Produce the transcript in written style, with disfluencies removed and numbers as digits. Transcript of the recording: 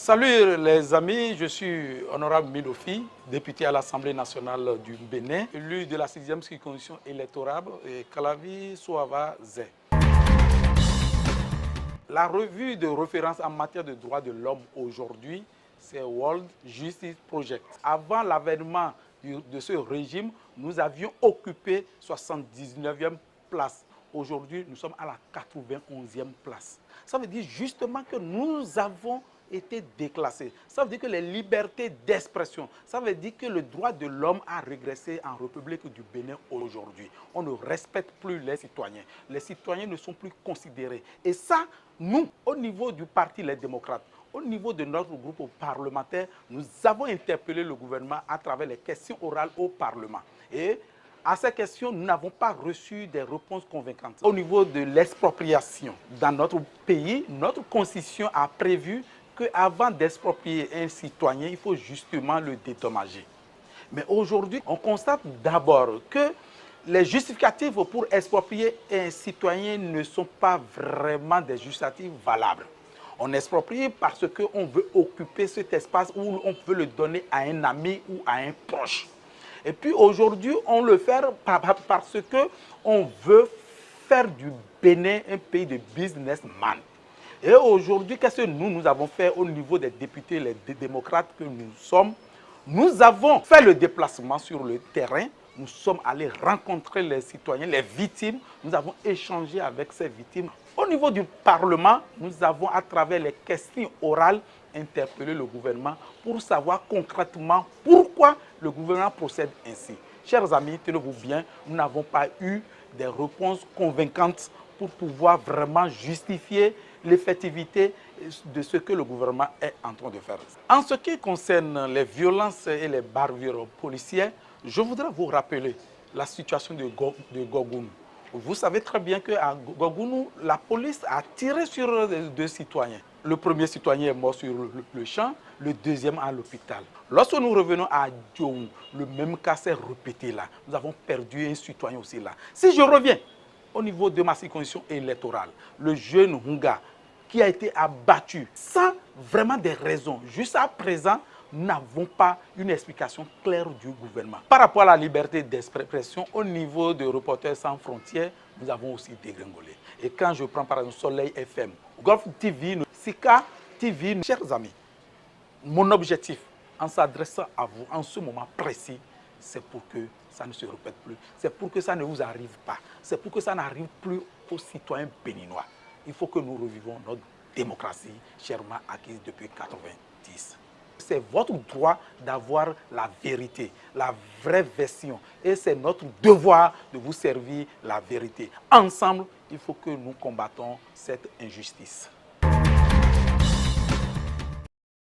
Salut les amis, je suis honorable Milofi, député à l'Assemblée nationale du Bénin, élu de la 6e circonscription électorale et Calavi Souava Zé. La revue de référence en matière de droits de l'homme aujourd'hui, c'est World Justice Project. Avant l'avènement de ce régime, nous avions occupé 79e place. Aujourd'hui, nous sommes à la 91e place. Ça veut dire justement que nous avons été déclassés. Ça veut dire que les libertés d'expression, ça veut dire que le droit de l'homme a régressé en République du Bénin aujourd'hui. On ne respecte plus les citoyens. Les citoyens ne sont plus considérés. Et ça, nous, au niveau du parti Les Démocrates, au niveau de notre groupe parlementaire, nous avons interpellé le gouvernement à travers les questions orales au Parlement. Et à ces questions, nous n'avons pas reçu des réponses convaincantes. Au niveau de l'expropriation, dans notre pays, notre constitution a prévu qu'avant d'exproprier un citoyen, il faut justement le dédommager. Mais aujourd'hui, on constate d'abord que les justificatifs pour exproprier un citoyen ne sont pas vraiment des justificatifs valables. On exproprie parce qu'on veut occuper cet espace ou on veut le donner à un ami ou à un proche. Et puis aujourd'hui, on le fait parce qu'on veut faire du Bénin un pays de businessman. Et aujourd'hui, qu'est-ce que nous avons fait au niveau des députés, les démocrates que nous sommes? Nous avons fait le déplacement sur le terrain. Nous sommes allés rencontrer les citoyens, les victimes. Nous avons échangé avec ces victimes. Au niveau du Parlement, nous avons, à travers les questions orales, interpellé le gouvernement pour savoir concrètement pourquoi le gouvernement procède ainsi. Chers amis, tenez-vous bien, nous n'avons pas eu des réponses convaincantes pour pouvoir vraiment justifier l'effectivité de ce que le gouvernement est en train de faire. En ce qui concerne les violences et les bavures policières, je voudrais vous rappeler la situation de Gogounou. Vous savez très bien qu'à Gogounou, la police a tiré sur 2 citoyens. Le premier citoyen est mort sur le champ, le deuxième à l'hôpital. Lorsque nous revenons à Dioum, le même cas s'est répété là. Nous avons perdu un citoyen aussi là. Si je reviens au niveau de ma circonscription électorale, le jeune Hunga qui a été abattu sans vraiment des raisons, jusqu'à présent, nous n'avons pas une explication claire du gouvernement. Par rapport à la liberté d'expression, au niveau de Reporters sans frontières, nous avons aussi dégringolé. Et quand je prends par exemple Soleil FM, Golf TV, Sika TV, chers amis, mon objectif en s'adressant à vous en ce moment précis, c'est pour que ça ne se répète plus, c'est pour que ça ne vous arrive pas, c'est pour que ça n'arrive plus aux citoyens béninois. Il faut que nous revivons notre démocratie chèrement acquise depuis 1990. C'est votre droit d'avoir la vérité, la vraie version. Et c'est notre devoir de vous servir la vérité. Ensemble, il faut que nous combattons cette injustice.